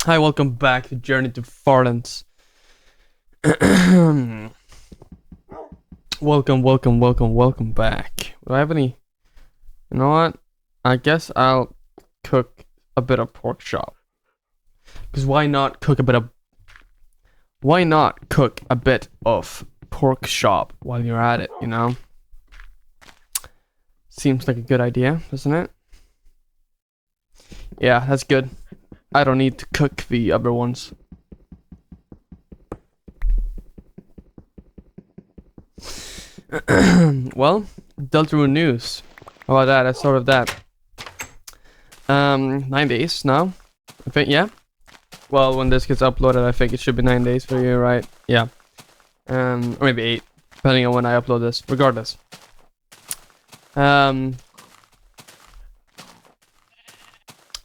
Hi, welcome back to Journey to Farlands. welcome back. Do I have any? You know what? I guess I'll cook a bit of pork chop. Because why not cook a bit of pork chop while you're at it, you know? Seems like a good idea, doesn't it? Yeah, that's good. I don't need to cook the other ones. Well, Deltarune news. How about that? Let's start with that. 9 days now. I think, yeah. Well, when this gets uploaded, I think it should be 9 days for you, right? Yeah. Or maybe 8, depending on when I upload this. Regardless.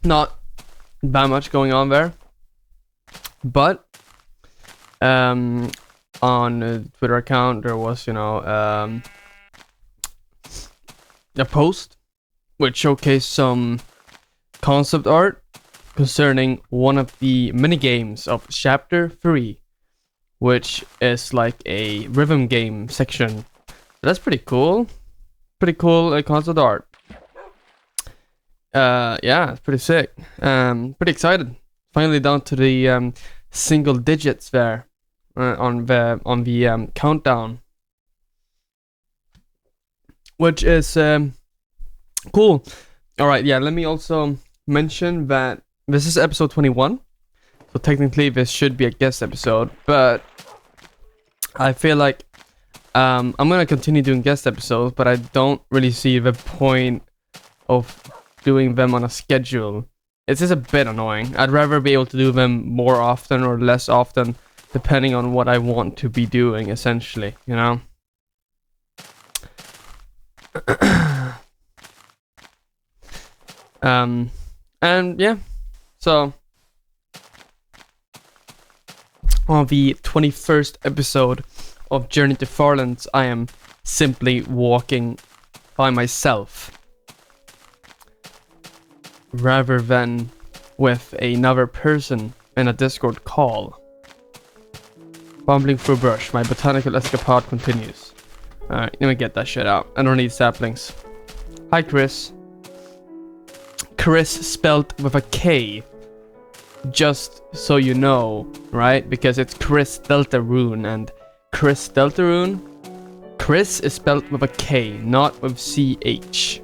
Not that much going on there, but on the Twitter account there was, a post which showcased some concept art concerning one of the mini games of chapter 3, which is like a rhythm game section. That's pretty cool. Concept art. Yeah, it's pretty sick. Pretty excited. Finally down to the single digits there on the countdown, which is cool. All right, yeah. Let me also mention that this is episode 21, so technically this should be a guest episode, but I feel like I'm gonna continue doing guest episodes, but I don't really see the point of doing them on a schedule. It's just a bit annoying. I'd rather be able to do them more often or less often, depending on what I want to be doing, essentially, you know? And yeah, so on the 21st episode of Journey to Farlands, I am simply walking by myself, rather than with another person in a Discord call. Bumbling through brush, my botanical escapade continues. Alright, let me get that shit out. I don't need saplings. Hi, Chris. Chris spelled with a K. Just so you know, right? Because it's Chris Deltarune, and Chris Deltarune, Chris is spelled with a K, not with CH.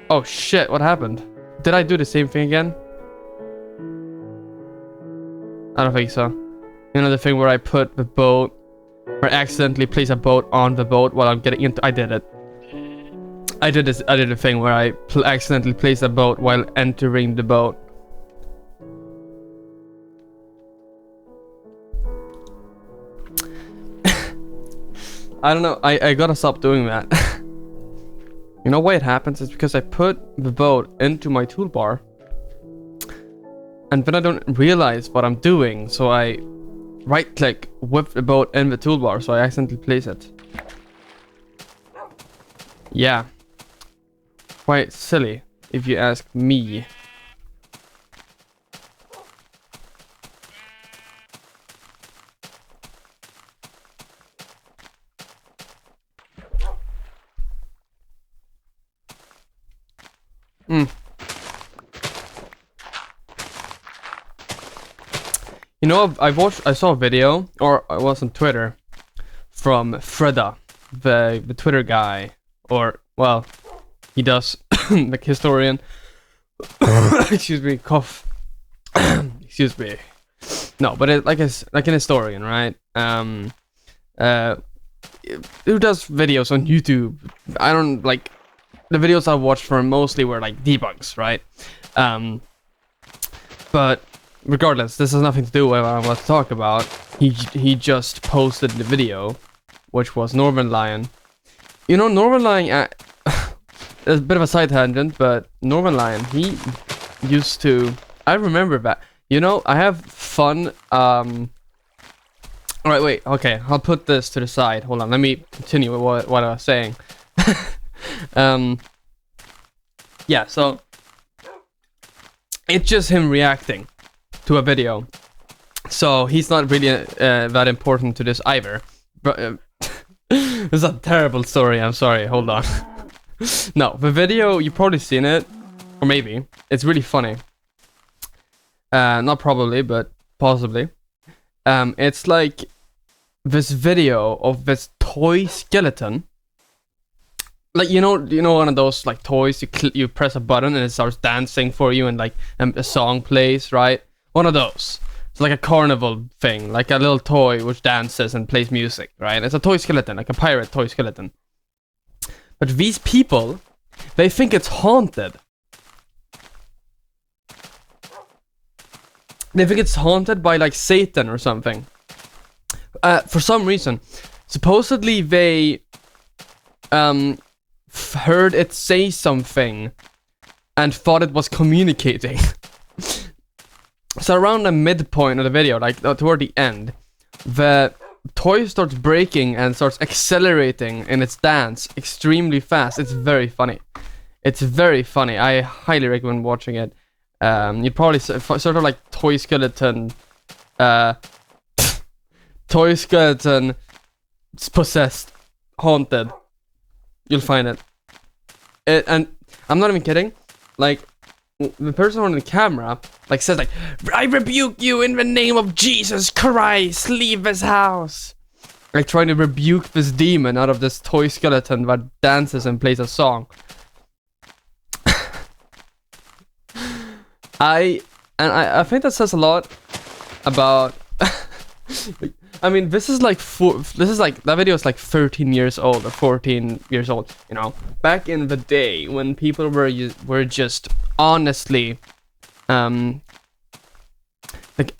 Oh shit, what happened? Did I do the same thing again? I don't think so. You know the thing where I put the boat, or accidentally place a boat on the boat while I'm getting into... I did it. I did a thing where I accidentally placed a boat while entering the boat. I don't know, I gotta stop doing that. You know why it happens? It's because I put the boat into my toolbar, and then I don't realize what I'm doing, so I right click with the boat in the toolbar, so I accidentally place it. Yeah. Quite silly, if you ask me. You know, I saw a video, or I was on Twitter, from Freda, the Twitter guy, or, well, he does, like, historian. Excuse me, cough. Excuse me. No, but it, like an historian, right? Who does videos on YouTube. I don't, like, the videos I watched for him mostly were, like, debugs, right? But regardless, this has nothing to do with what I want to talk about. He just posted the video, which was Northern Lion. You know, Northern Lion, there's a bit of a side tangent, but Northern Lion, he used to... I remember that. You know, I have fun, alright, wait, okay, I'll put this to the side. Hold on, let me continue with what I was saying. Yeah, so it's just him reacting to a video. So he's not really that important to this either. But it's a terrible story. I'm sorry. Hold on. No, the video, you've probably seen it, or maybe it's really funny. Not probably, but possibly. It's like this video of this toy skeleton. Like, you know one of those like toys, you press a button and it starts dancing for you, and like a song plays, right? One of those. It's like a carnival thing, like a little toy which dances and plays music, right? It's a toy skeleton, like a pirate toy skeleton. But these people, they think it's haunted. They think it's haunted by like Satan or something. For some reason. Supposedly they heard it say something and thought it was communicating. So around the midpoint of the video, like toward the end, the toy starts breaking and starts accelerating in its dance extremely fast. It's very funny. It's very funny. I highly recommend watching it. You'd probably sort of like toy skeleton possessed, haunted. You'll find it. And I'm not even kidding. Like, the person on the camera like says like, "I rebuke you in the name of Jesus Christ, leave this house." Like trying to rebuke this demon out of this toy skeleton that dances and plays a song. I think that says a lot about I mean, this is like that video is like 13 years old or 14 years old, you know. Back in the day when people were just honestly like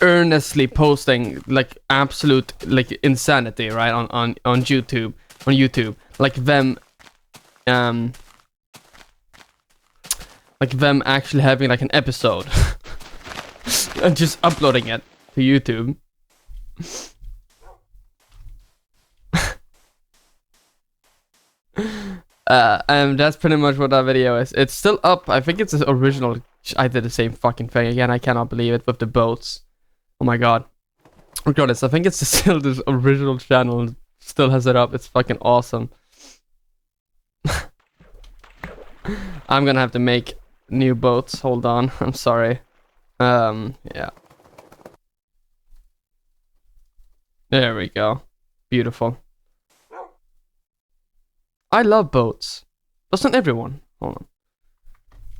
earnestly posting like absolute like insanity, right, on YouTube, like them actually having like an episode and just uploading it to YouTube. And that's pretty much what that video is. It's still up. I think it's the original. I did the same fucking thing again. I cannot believe it, with the boats. Oh my god. Regardless, I think it's still this original channel. Still has it up. It's fucking awesome. I'm gonna have to make new boats. Hold on. I'm sorry. Yeah. There we go. Beautiful. I love boats. Doesn't everyone? Hold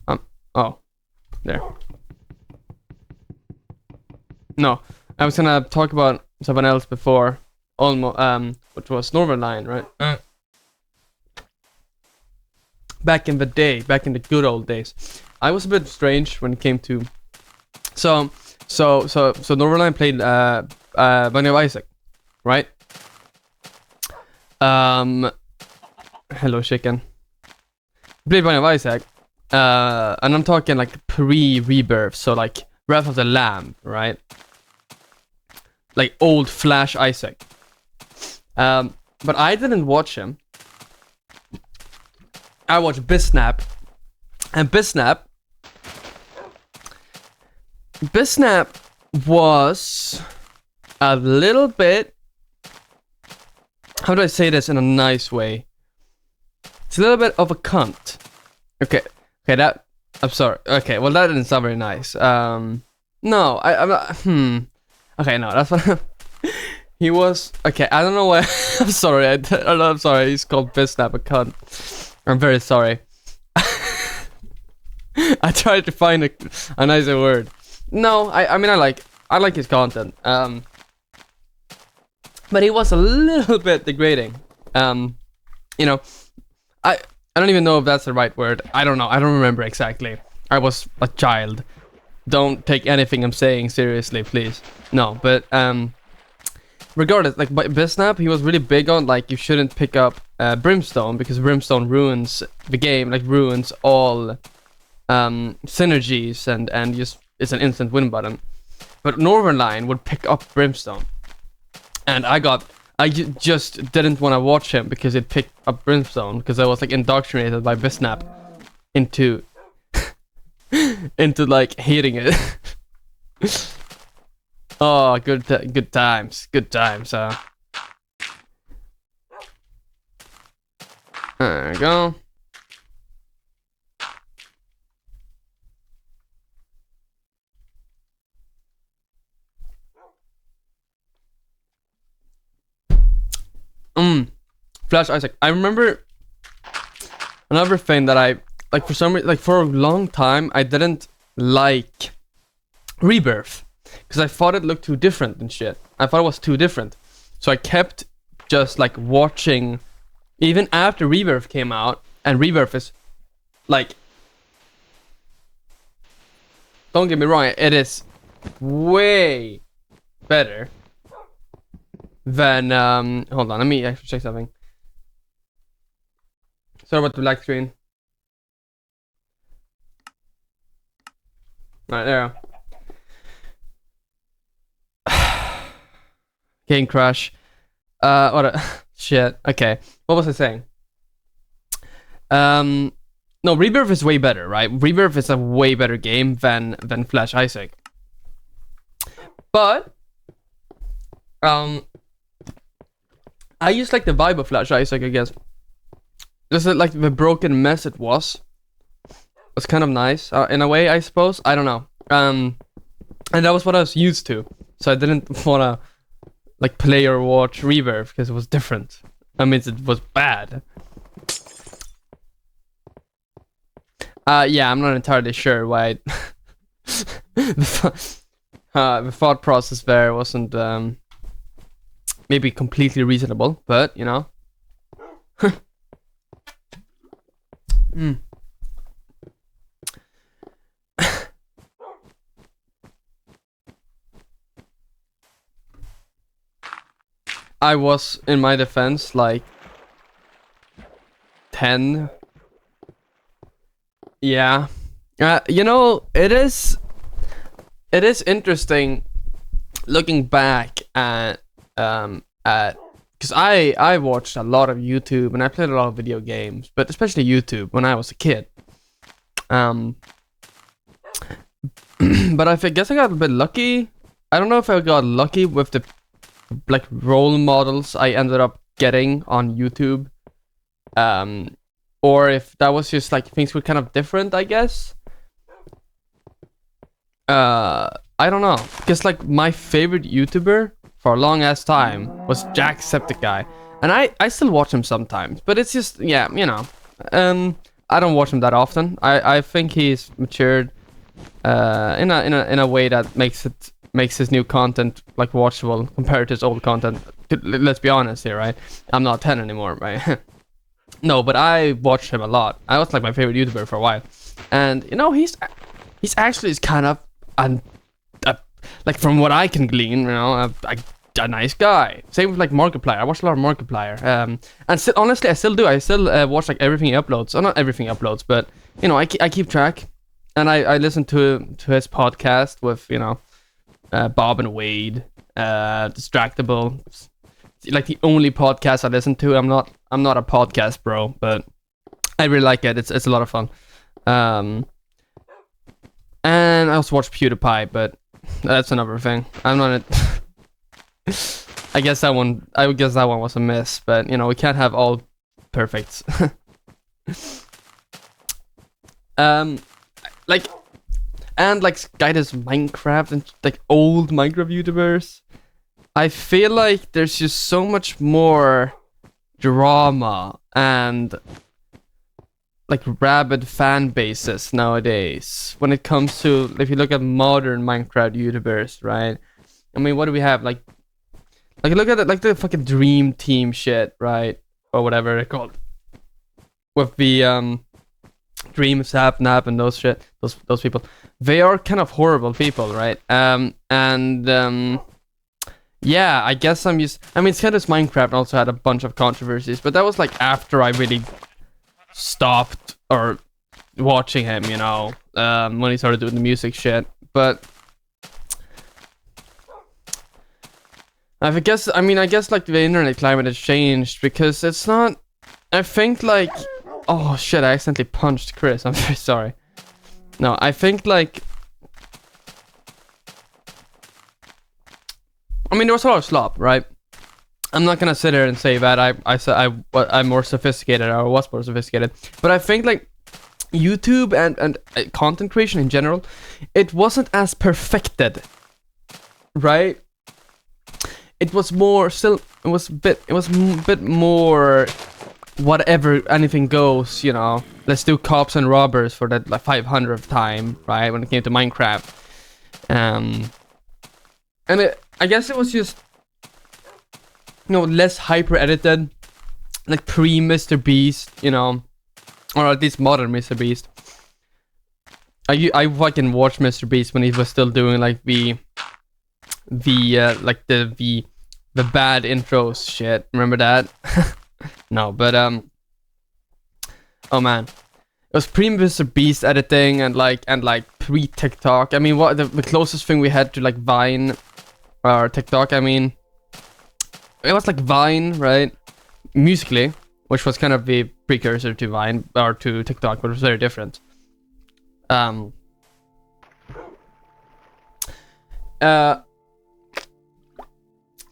on. Oh. There. No. I was gonna talk about someone else before. Almost, which was Northern, right? Back in the day, back in the good old days. I was a bit strange when it came to... So Northern played, Bunny of Isaac, right? Hello, chicken. Played Farlands of Isaac, and I'm talking like pre-rebirth, so like Wrath of the Lamb, right? Like old Flash Isaac. But I didn't watch him. I watched Bisnap, and Bisnap was a little bit. How do I say this in a nice way? It's a little bit of a cunt. Okay, that... I'm sorry. Okay, well, that didn't sound very nice. No, I'm not... Okay, no, that's what... He was... Okay, I don't know why... I'm sorry, I'm sorry, he's called Bisnap a cunt. I'm very sorry. I tried to find a nicer word. No, I mean, I like his content. But he was a little bit degrading. You know... I don't even know if that's the right word. I don't know. I don't remember exactly. I was a child. Don't take anything I'm saying seriously, please. No, but regardless, like Bisnap, he was really big on like you shouldn't pick up Brimstone because Brimstone ruins the game, like ruins all synergies and just it's an instant win button. But Northern would pick up Brimstone, and I got I just didn't want to watch him because it picked up Brimstone, because I was like indoctrinated by Bisnap into into like hating it. Oh, good times. There we go. Flash Isaac. I remember another thing that I like, for some reason, like for a long time I didn't like Rebirth because I thought it looked too different and shit. I thought it was too different. So I kept just like watching even after Rebirth came out, and Rebirth is like, don't get me wrong, it is way better than hold on, let me actually check something. Sorry about the black screen. Right there. Game crash. What a shit. Okay. What was I saying? No, Rebirth is way better, right? Rebirth is a way better game than Flash Isaac. But I just like the vibe of Flash Isaac, I guess. Just like the broken mess it was kind of nice in a way, I suppose. I don't know. And that was what I was used to, so I didn't wanna like play or watch Rebirth because it was different. I mean, it was bad. Yeah, I'm not entirely sure why the thought process there wasn't maybe completely reasonable, but you know. I was, in my defense, like 10. Yeah. You know, it is interesting looking back at because I watched a lot of YouTube and I played a lot of video games, but especially YouTube when I was a kid. But I guess I got a bit lucky. I don't know if I got lucky with the like role models I ended up getting on YouTube, or if that was just like things were kind of different, I guess. I don't know, because like my favorite YouTuber for a long ass time was Jacksepticeye, and I still watch him sometimes, but it's just, yeah, you know, I don't watch him that often. I think he's matured in a way that makes his new content like watchable compared to his old content. Let's be honest here, right? I'm not 10 anymore, right? No, but I watched him a lot. I was like my favorite YouTuber for a while, and you know, he's actually is kind of like, from what I can glean, you know, a nice guy. Same with like Markiplier. I watched a lot of Markiplier, and still, honestly, I still do. I still watch like everything he uploads. Or not everything he uploads, but you know, I keep track, and I listen to his podcast with, you know, Bob and Wade, Distractable. It's like the only podcast I listen to. I'm not a podcast bro, but I really like it. It's a lot of fun. And I also watch PewDiePie, but that's another thing. I'm not. I guess that one was a miss, but you know, we can't have all perfects. Like. And like Sky does Minecraft and like old Minecraft YouTubers. I feel like there's just so much more drama and like rabid fan bases nowadays when it comes to, if you look at modern Minecraft YouTubers, right? I mean, what do we have? Like look at it, like the fucking Dream Team shit, right? Or whatever they're called. With the Dream Sapnap and those shit, those people. They are kind of horrible people, right? Yeah, I guess I mean, Skydos Minecraft also had a bunch of controversies, but that was like after I really stopped or watching him, you know, when he started doing the music shit. But I guess, I guess like the internet climate has changed because it's not, I think like, oh shit, I accidentally punched Chris, I'm very sorry. No, I think like, I mean, there was a lot of slop, right? I'm not gonna sit here and say that I'm more sophisticated or was more sophisticated, but I think like YouTube and content creation in general, it wasn't as perfected, right? It was more still. It was a bit more whatever, anything goes. You know, let's do cops and robbers for that like 500th time, right? When it came to Minecraft, and I guess it was just, you know, less hyper edited, like pre Mr. Beast, you know, or at least modern Mr. Beast. I fucking watched Mr. Beast when he was still doing like the bad intros shit. Remember that? No, but oh man, it was pre Mr. Beast editing and like pre TikTok. I mean, what the closest thing we had to like Vine or TikTok, I mean, it was like Vine, right? Musically, which was kind of the precursor to Vine or to TikTok, but it was very different.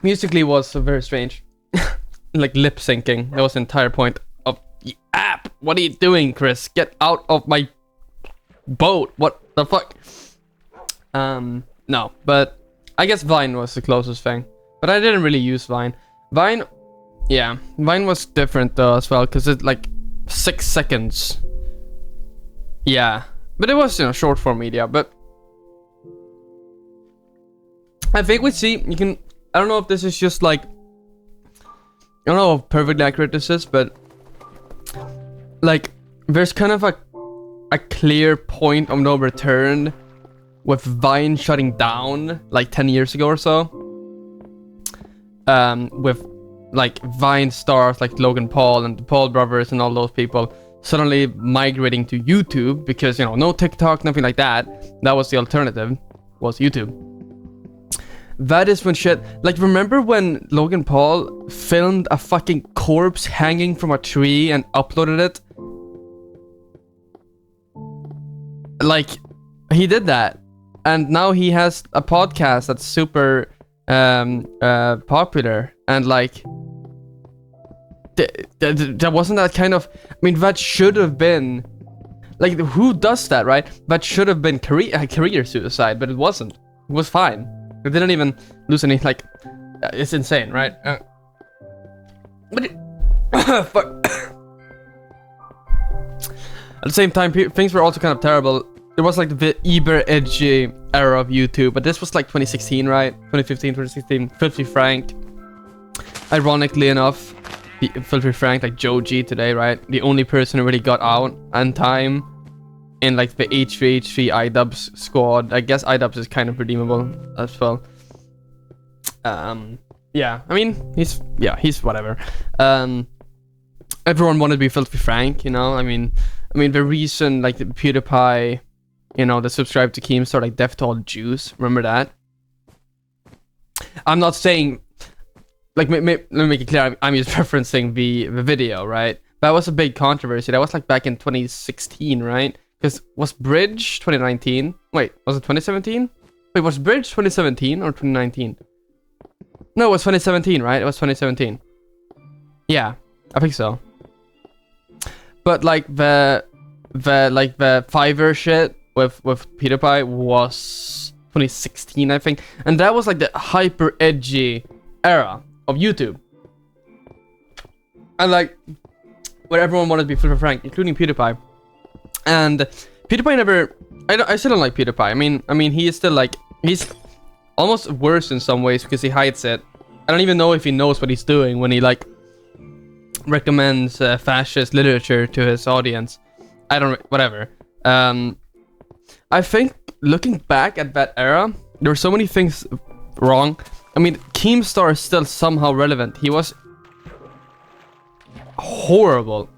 Musically was very strange. Like lip syncing. That was the entire point of the app. What are you doing, Chris? Get out of my boat. What the fuck? No, but I guess Vine was the closest thing. But I didn't really use Vine. Vine was different though as well, because it's like 6 seconds. Yeah, but it was, you know, short form media. But I think we see, you can, I don't know if this is just like, I don't know how perfectly accurate this is, but like there's kind of a clear point of no return with Vine shutting down like 10 years ago or so. With like Vine stars like Logan Paul and the Paul brothers and all those people suddenly migrating to YouTube because, you know, no TikTok, nothing like that. That was the alternative, was YouTube. That is when shit, like, remember when Logan Paul filmed a fucking corpse hanging from a tree and uploaded it? Like, he did that, and now he has a podcast that's super popular, and like that wasn't that kind of, I mean, that should have been like, who does that, right? That should have been career suicide, but it wasn't. It was fine. It didn't even lose any, like, it's insane, right? But it, fuck. At the same time, things were also kind of terrible. There was like the uber edgy era of YouTube, but this was like 2016, right? 2015, 2016. Filthy Frank. Ironically enough, Filthy Frank, like Joji today, right? The only person who really got out on time in like the H3H3 iDubbbz squad. I guess iDubbbz is kind of redeemable as well. Yeah, I mean, he's whatever. Everyone wanted to be Filthy Frank, you know? I mean, the reason, like, the PewDiePie, you know, the subscribe to Keemstar, like, Death to All Jews, remember that? I'm not saying, like, let me make it clear, I'm just referencing the video, right? That was a big controversy. That was, like, back in 2016, right? Because, was Bridge 2019? Wait, was it 2017? Wait, was Bridge 2017 or 2019? No, it was 2017, right? It was 2017. Yeah, I think so. But like the Fiverr shit with PewDiePie was 2016, I think, and that was like the hyper edgy era of YouTube, and like where everyone wanted to be Filthy Frank, including PewDiePie. And PewDiePie never, I still don't like PewDiePie. I mean he is still like, he's almost worse in some ways because he hides it. I don't even know if he knows what he's doing when he like recommends fascist literature to his audience. I don't, whatever. I think looking back at that era, there were so many things wrong. I mean, Keemstar is still somehow relevant. He was horrible.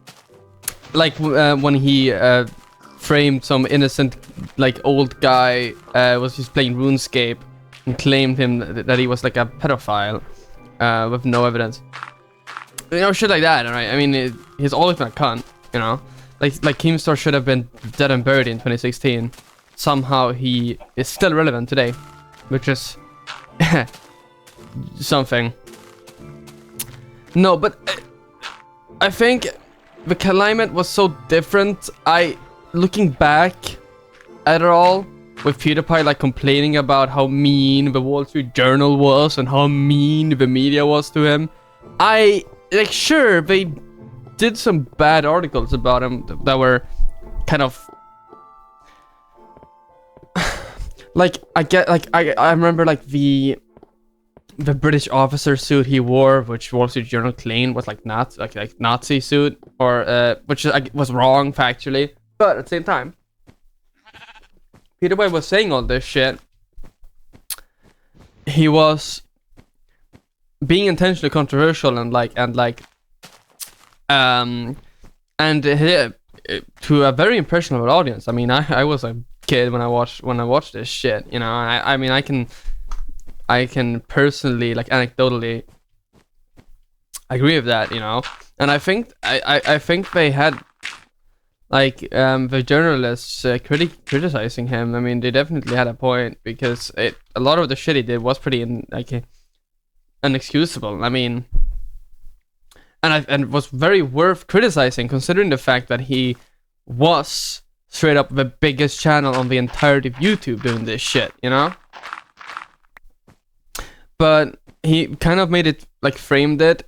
Like when he framed some innocent, like, old guy was just playing RuneScape and claimed him that he was like a pedophile. with no evidence. You know, shit like that, right? I mean, he's always been a cunt, you know? Like Keemstar should have been dead and buried in 2016. Somehow he is still relevant today, which is something. No, but I think the climate was so different. Looking back at it all, with PewDiePie like complaining about how mean the Wall Street Journal was and how mean the media was to him, like, sure, they did some bad articles about him that were kind of like, I remember like the British officer suit he wore, which Wall Street Journal claimed was like Nazi suit, or which was wrong factually, but at the same time, PewDiePie was saying all this shit. He was being intentionally controversial and to a very impressionable audience. I mean, I was a kid when I watched this shit. You know, I mean, I can personally, like, anecdotally agree with that. You know, and I think they had, like, the journalists criticizing him. I mean, they definitely had a point, because a lot of the shit he did was pretty inexcusable. I mean, and was very worth criticizing, considering the fact that he was straight up the biggest channel on the entirety of YouTube doing this shit, you know? But he kind of made it, like, framed it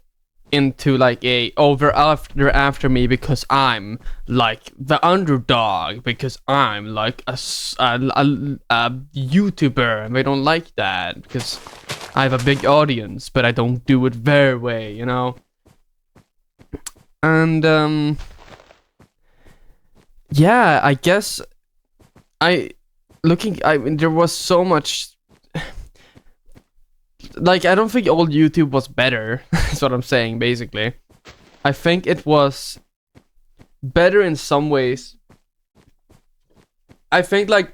into like they're after me because I'm like the underdog, because I'm like a YouTuber, and they don't like that because I have a big audience, but I don't do it their way, you know. And yeah, I guess I mean, there was so much. Like, I don't think old YouTube was better. That's what I'm saying, basically. I think it was better in some ways. I think, like,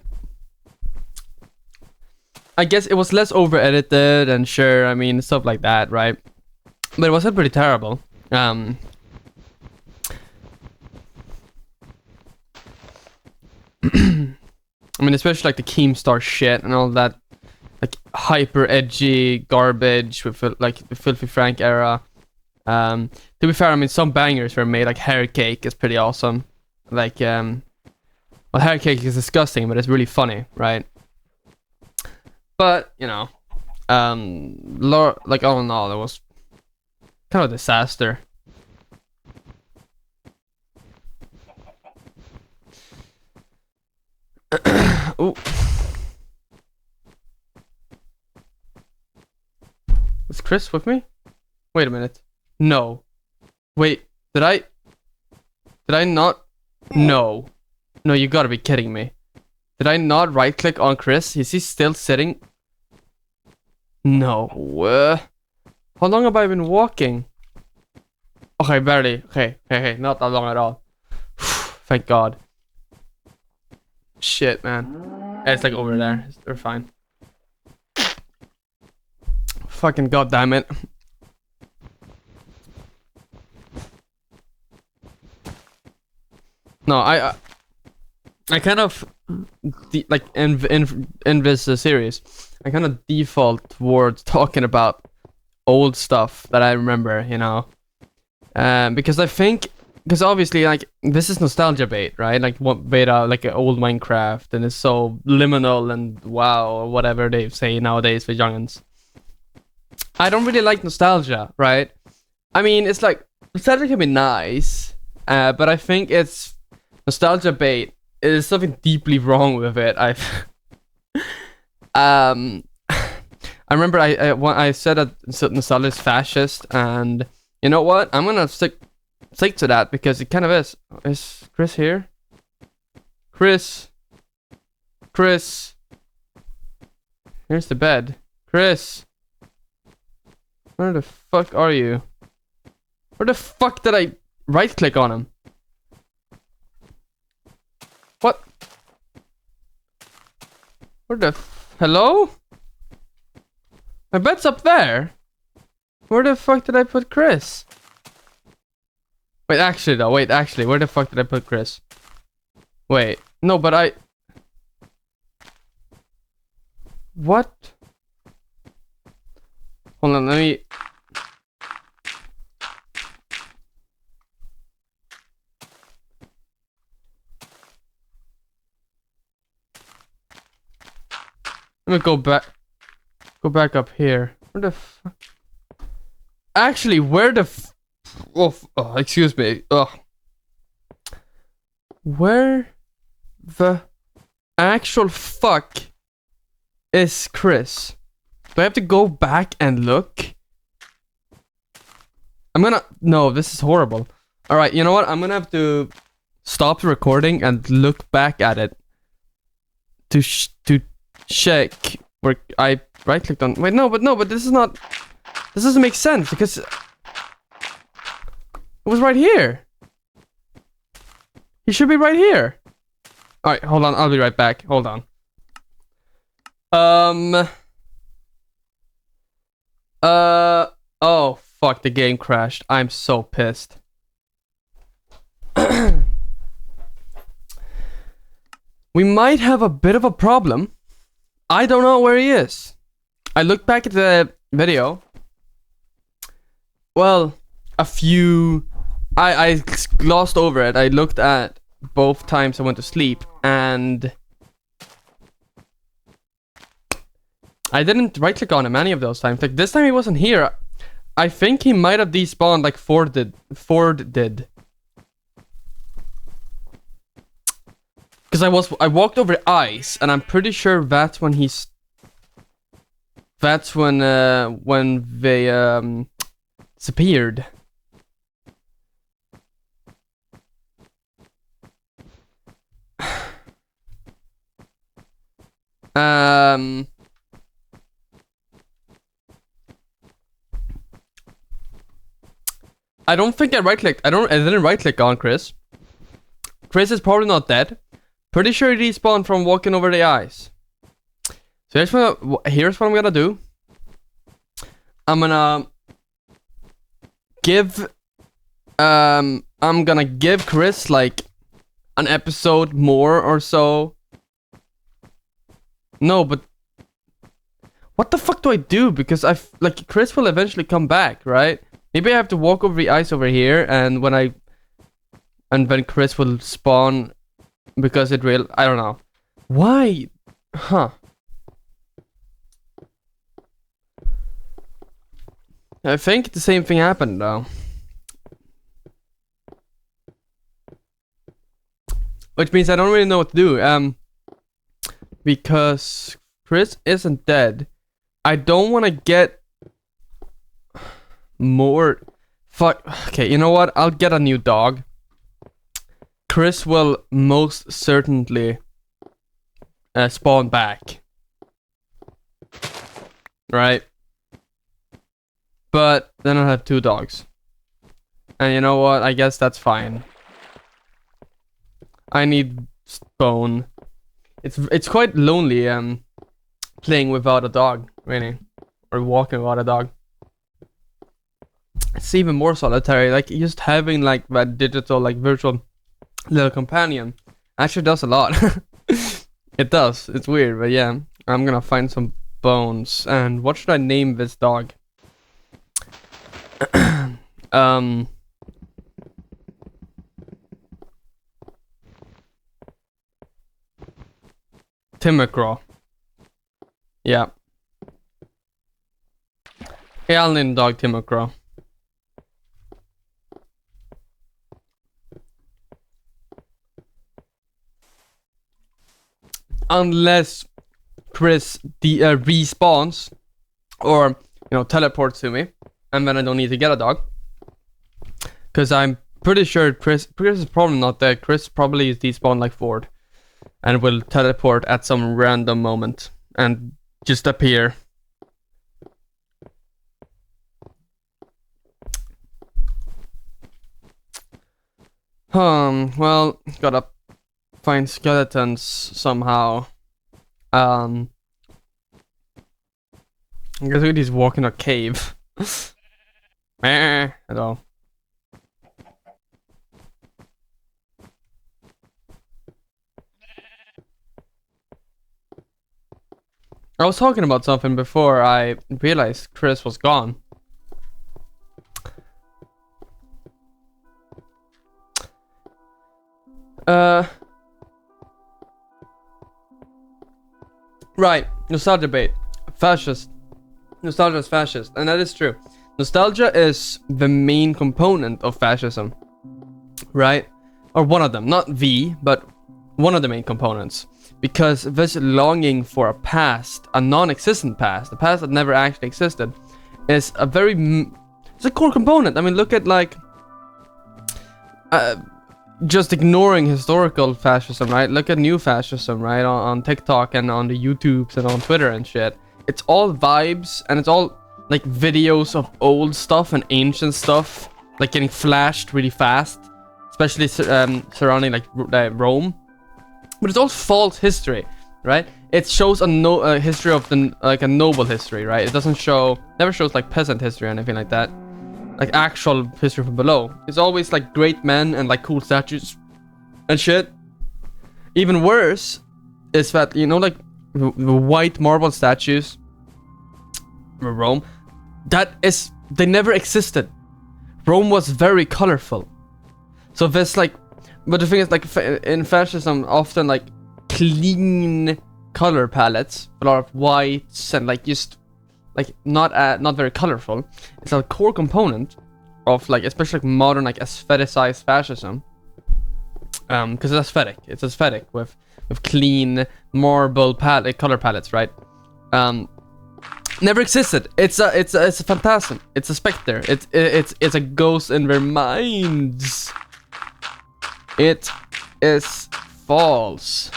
I guess it was less over-edited, and sure, I mean, stuff like that, right? But it wasn't pretty terrible. I mean, especially like the Keemstar shit and all that, like, hyper edgy garbage with like the Filthy Frank era. To be fair, I mean, some bangers were made, like Hair Cake is pretty awesome. Like, well, Hair Cake is disgusting, but it's really funny, right? But, you know, like, all in all, it was kind of a disaster. Ooh. Is Chris with me? Wait a minute. No. Wait, did I not? No. No, you gotta be kidding me. Did I not right click on Chris? Is he still sitting? No. How long have I been walking? Okay, barely. Okay, not that long at all. Thank God. Shit, man. It's like over there. They're fine. Fucking goddamn it. No, I kind of like in this series, I kind of default towards talking about old stuff that I remember, you know, because I think, because obviously, like, this is nostalgia bait, right? Like, what beta, like an old Minecraft, and it's so liminal and wow, or whatever they say nowadays for youngins. I don't really like nostalgia, right? I mean, it's like, nostalgia can be nice, but I think it's nostalgia bait. There's something deeply wrong with it. I remember I said that nostalgia is fascist, and you know what? I'm gonna stick to that, because it kind of is. Is Chris here? Chris. Here's the bed. Chris. Where the fuck are you? Where the fuck did I right click on him? What? Where the hello? My bed's up there. Where the fuck did I put Chris? Wait, actually though, where the fuck did I put Chris? Wait, no, but I... What? Hold on, let me... Let me go back up here. Where the fuck? Actually, where the oh, excuse me. Ugh. Where the actual fuck is Chris? Do I have to go back and look? No, this is horrible. Alright, you know what? I'm gonna have to stop the recording and look back at it. To check where I right-clicked on... Wait, no, but this is not... This doesn't make sense, because... It was right here. He should be right here. Alright, hold on, I'll be right back. Hold on. Oh, fuck, the game crashed. I'm so pissed. We might have a bit of a problem. I don't know where he is. I looked back at the video. Well, a few... I glossed over it. I looked at both times I went to sleep, and... I didn't right-click on him any of those times. Like, this time he wasn't here. I think he might have despawned like Ford did. Because I walked over ice, and I'm pretty sure that's when he's... That's when they, disappeared. I don't think I right-clicked. I didn't right-click on Chris. Chris is probably not dead. Pretty sure he respawned from walking over the ice. So here's what I'm gonna do. I'm gonna give Chris like an episode more or so. No, but what the fuck do I do? Because like Chris will eventually come back, right? Maybe I have to walk over the ice over here, and when Chris will spawn, because I don't know. Why? Huh. I think the same thing happened though. Which means I don't really know what to do. Because Chris isn't dead. I don't want to get more... Fuck. Okay, you know what? I'll get a new dog. Chris will most certainly spawn back. Right? But then I'll have 2 dogs. And you know what? I guess that's fine. I need Bone. It's quite lonely playing without a dog, really. Or walking without a dog. It's even more solitary, like just having like that digital, like virtual little companion actually does a lot. It does. It's weird, but yeah. I'm gonna find some bones. And what should I name this dog? Timocraw. Yeah. Yeah, I'll name the dog Timocraw. Unless Chris respawns or teleports to me, and then I don't need to get a dog. Because I'm pretty sure Chris is probably not dead. Chris probably is despawned like Ford and will teleport at some random moment and just appear. Well, gotta find skeletons somehow. I guess he's walking a cave. at all. I was talking about something before I realized Chris was gone. Right, nostalgia bait. Fascist. Nostalgia is fascist, and that is true. Nostalgia is the main component of fascism. Right? Or one of them. Not the, but one of the main components. Because this longing for a past, a non-existent past, a past that never actually existed, is a very... it's a core component. I mean, look at like... just ignoring historical fascism, right? Look at new fascism, right? On TikTok and on the YouTubes and on Twitter and shit. It's all vibes, and it's all like videos of old stuff and ancient stuff, like getting flashed really fast, especially surrounding like Rome. But it's all false history, right? It shows a history of the like a noble history, right? It doesn't show, never shows like peasant history or anything like that. Like actual history from below. It's always like great men and like cool statues and shit. Even worse is that, you know, like the white marble statues in Rome, they never existed. Rome was very colorful. So there's like, but the thing is, like in fascism, often like clean color palettes, a lot of whites and like just like not very colorful. It's a core component of like, especially like modern like aestheticized fascism. Because it's aesthetic. It's aesthetic with clean marble color palettes, right? Never existed. It's a phantasm. It's a specter. It's a ghost in their minds. It is false.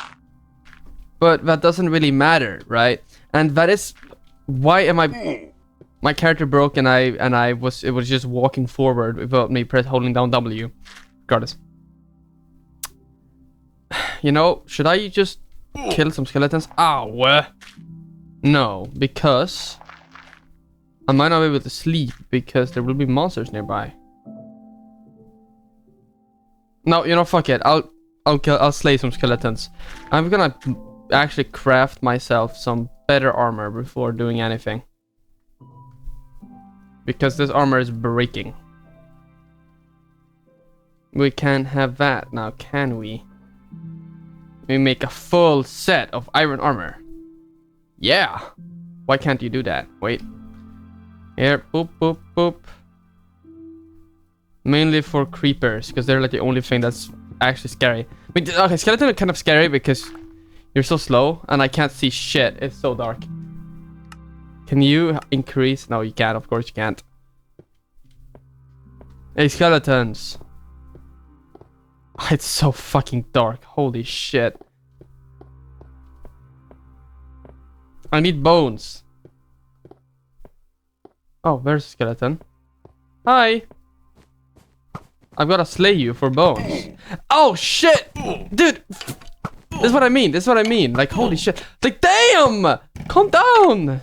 But that doesn't really matter, right? And that is why am my character broke, and it was just walking forward without me holding down W. Regardless. You know, should I just kill some skeletons? Ow! No, because I might not be able to sleep because there will be monsters nearby. No, you know, fuck it. I'll slay some skeletons. I'm gonna actually craft myself some better armor before doing anything. Because this armor is breaking. We can't have that now, can we? We make a full set of iron armor. Yeah! Why can't you do that? Wait. Here, boop, boop, boop. Mainly for creepers, because they're like the only thing that's actually scary. I mean, okay, skeleton are kind of scary because you're so slow and I can't see shit. It's so dark. Can you increase? No, you can't. Of course you can't. Hey, skeletons. It's so fucking dark. Holy shit. I need bones. Oh, there's a skeleton. Hi. I've gotta slay you for bones. Oh shit! Dude! This is what I mean. This is what I mean. Like, holy shit. Like, damn! Calm down!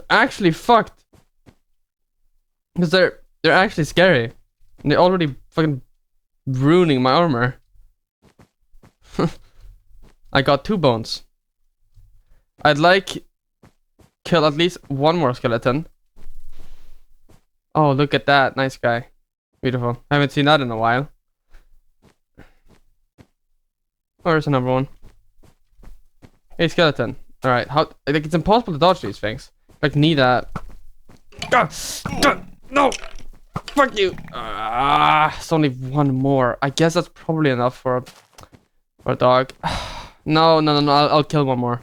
Actually fucked. Because they're actually scary. And they're already fucking ruining my armor. I got 2 bones. I'd like kill at least one more skeleton. Oh, look at that. Nice guy. Beautiful. I haven't seen that in a while. Oh, there's another one. Hey, skeleton. Alright, how... like, it's impossible to dodge these things. Like, need that. No! Fuck you! It's only one more. I guess that's probably enough for a dog. No. I'll kill one more.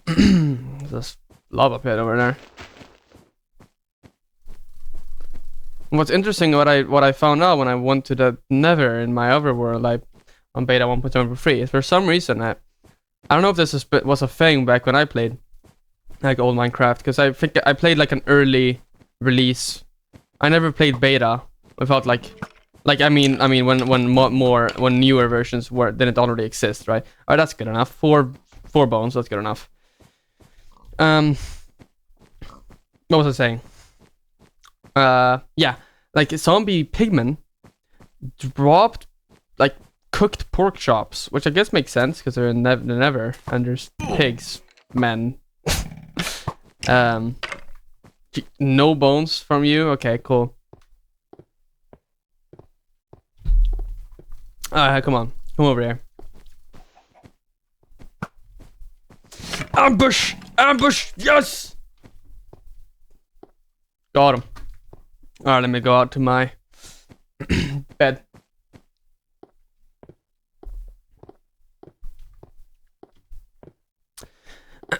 There's lava pit over there. What's interesting, what I found out when I went to the Nether in my other world, like on beta 1.7 for free, is for some reason I don't know if this was a thing back when I played like old Minecraft, because I think I played like an early release. I never played beta without like Like I mean when newer versions didn't already exist, right? All right, that's good enough. Four bones, that's good enough. What was I saying? Yeah, like zombie pigmen dropped like cooked pork chops, which I guess makes sense because they're never and there's pigs, men. No bones from you. Okay, cool. Come over here. Ambush! Yes! Got him. Alright, let me go out to my bed.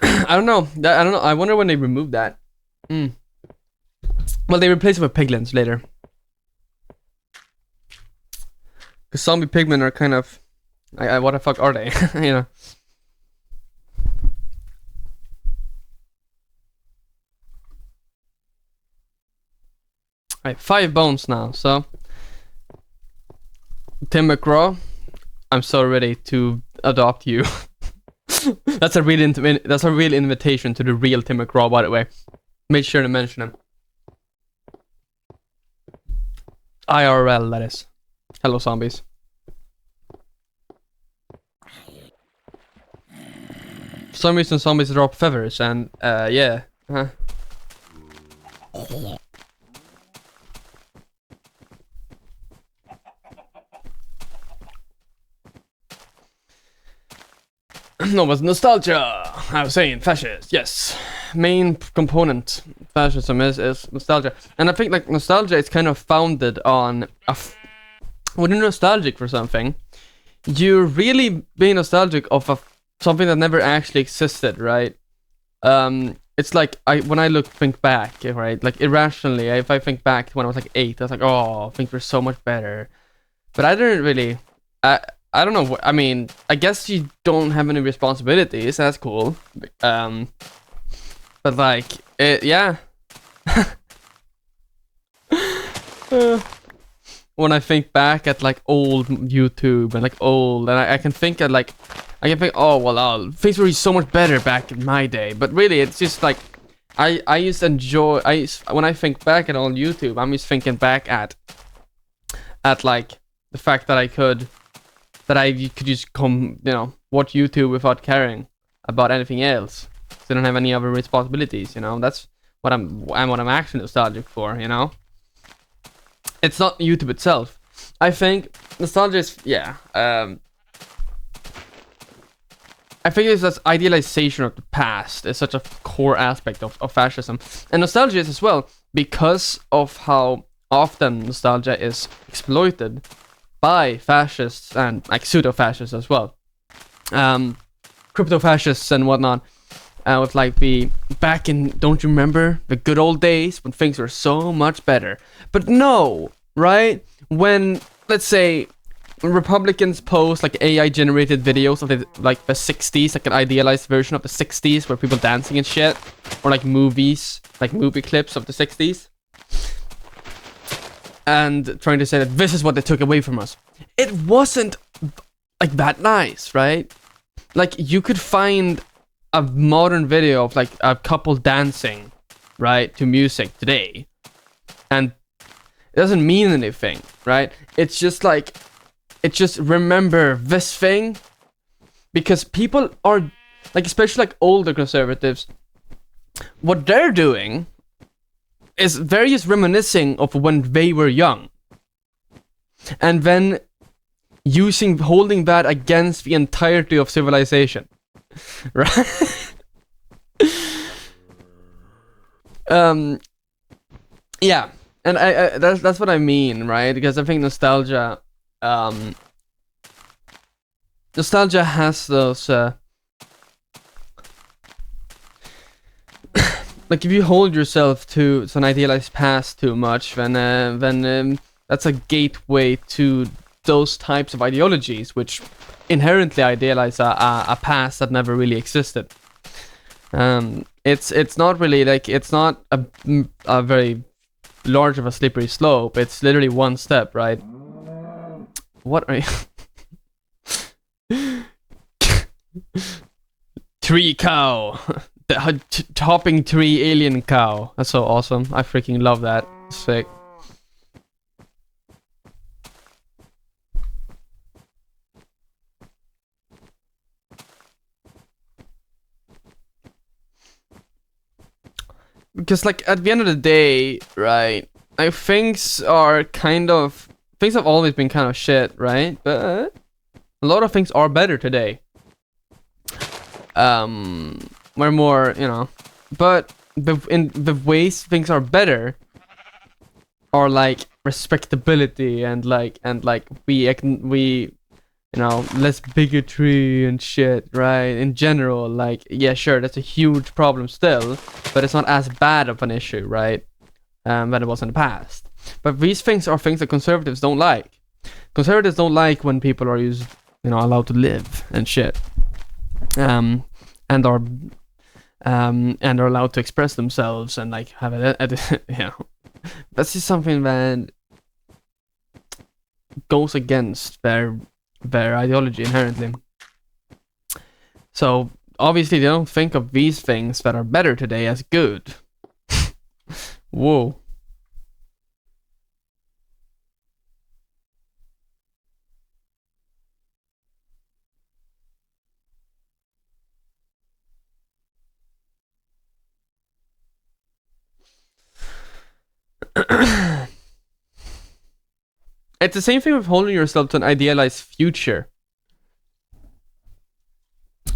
I don't know. I wonder when they removed that. Well, they replaced it with piglins later. Because zombie pigmen are kind of... what the fuck are they? You know? Alright, 5 bones now, so... Tim McGraw, I'm so ready to adopt you. That's a real invitation to the real Tim McGraw, by the way. Make sure to mention him. IRL, that is. Hello, zombies. For some reason, zombies drop feathers, and yeah. No, but nostalgia. I was saying fascist. Yes, main component fascism is nostalgia, and I think like nostalgia is kind of founded on when you're nostalgic for something, you're really being nostalgic of something that never actually existed, right? It's like when I think back, right? Like irrationally, if I think back to when I was like 8, I was like, oh, things were so much better, but I didn't really. I don't know. I mean, I guess you don't have any responsibilities. That's cool. But like, yeah. When I think back at like old YouTube and like old, and I can think at like, oh well, things were so much better back in my day. But really, it's just like, I used to enjoy. When I think back at old YouTube, I'm just thinking back at like the fact that I could just come, watch YouTube without caring about anything else. So I don't have any other responsibilities, That's what I'm actually nostalgic for, It's not YouTube itself. I think nostalgia is, I think it's this idealization of the past is such a core aspect of fascism. And nostalgia is as well because of how often nostalgia is exploited by fascists and like pseudo-fascists as well, crypto-fascists and whatnot, with like the back in, don't you remember the good old days when things were so much better? But no, right? When, let's say, when Republicans post like AI generated videos of the 60s, like an idealized version of the 60s where people dancing and shit, or like movies, like movie clips of the 60s, and trying to say that this is what they took away from us. It wasn't like that nice, right? Like you could find a modern video of like a couple dancing, right, to music today, and it doesn't mean anything, right? It's just like, remember this thing, because people are like, especially like older conservatives, what they're doing is various reminiscing of when they were young, and then holding that against the entirety of civilization, right? Yeah, and I that's what I mean, right? Because I think nostalgia has those like if you hold yourself to an idealized past too much, then that's a gateway to those types of ideologies, which inherently idealize a past that never really existed. It's not really like, it's not a very large of a slippery slope. It's literally one step, right? What are you? Tree cow. The topping tree alien cow. That's so awesome. I freaking love that. Sick. Because like at the end of the day, right? Like things have always been kind of shit, right? But a lot of things are better today. We're more, but in the ways things are better are like respectability and we less bigotry and shit, right? In general, like, yeah, sure, that's a huge problem still, but it's not as bad of an issue, right? Than it was in the past. But these things are things that conservatives don't like. Conservatives don't like when people are allowed to live and shit. And are allowed to express themselves and like have that's just something that goes against their ideology inherently. So obviously they don't think of these things that are better today as good. Whoa. It's the same thing with holding yourself to an idealized future.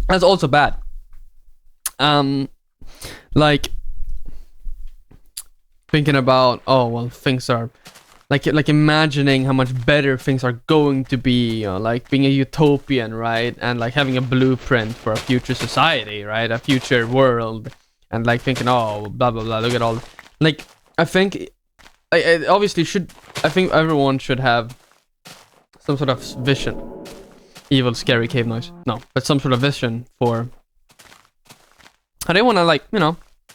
That's also bad. Like thinking about, oh well, things are like imagining how much better things are going to be, like being a utopian, right? And like having a blueprint for a future society, right? A future world, and like thinking, oh, blah blah blah. Look at all, like I think, obviously I think everyone should have some sort of vision. Evil, scary cave noise. No, but some sort of vision for how they want to, like,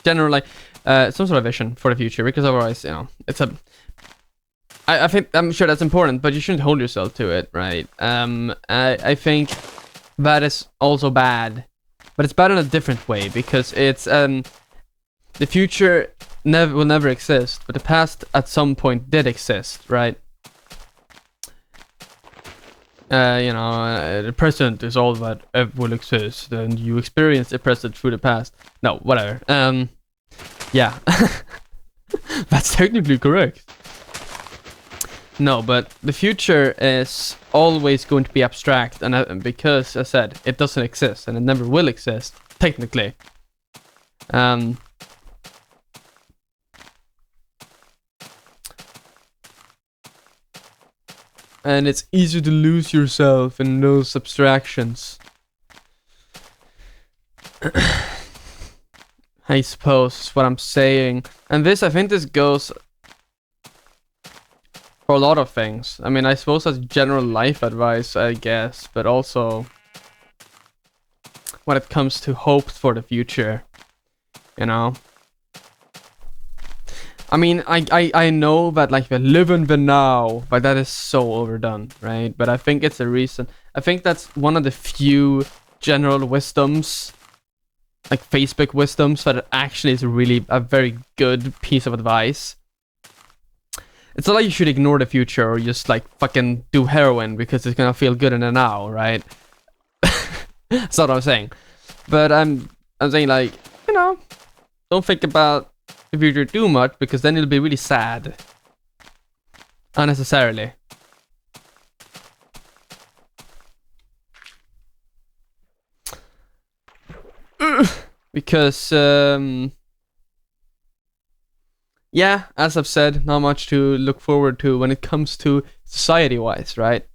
general, like, some sort of vision for the future, because otherwise, it's a. I'm sure that's important, but you shouldn't hold yourself to it, right? I think that is also bad, but it's bad in a different way, because it's the future will never exist, but the past at some point did exist, right? The present is all that ever will exist, and you experience the present through the past. No, whatever. Yeah, that's technically correct. No, but the future is always going to be abstract, and because, as I said, it doesn't exist, and it never will exist, technically. And it's easy to lose yourself in those abstractions. I suppose is what I'm saying. And I think this goes for a lot of things. I mean, I suppose that's general life advice, I guess, but also when it comes to hopes for the future, I mean, I know that, like, the live in the now, but that is so overdone, right? But I think it's a reason. I think that's one of the few general wisdoms, like Facebook wisdoms, that actually is really a very good piece of advice. It's not like you should ignore the future or just, like, fucking do heroin because it's gonna feel good in the now, right? That's not what I'm saying. But I'm saying, like, don't think about the future too much, because then it'll be really sad. Unnecessarily. Because, yeah, as I've said, not much to look forward to when it comes to society-wise, right?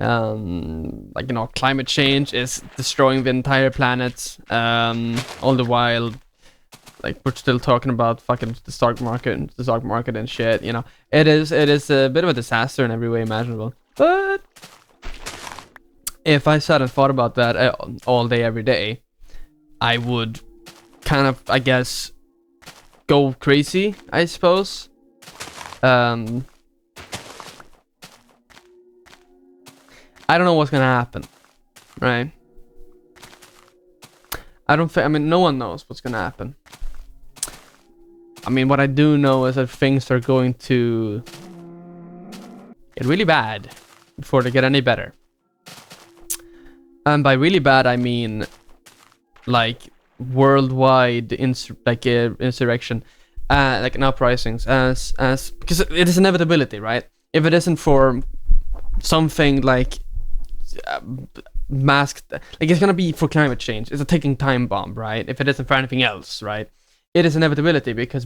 Like, climate change is destroying the entire planet, all the while, like, we're still talking about fucking the stock market and shit, It is a bit of a disaster in every way imaginable. But if I sat and thought about that all day, every day, I would kind of, I guess, go crazy, I suppose. I don't know what's gonna happen, right? I mean, no one knows what's gonna happen. I mean, what I do know is that things are going to get really bad before they get any better. And by really bad, I mean like worldwide insurrection, like an uprisings, as because it is inevitability, right? If it isn't for something like masked, like it's gonna be for climate change. It's a ticking time bomb, right? If it isn't for anything else, right? It is inevitability because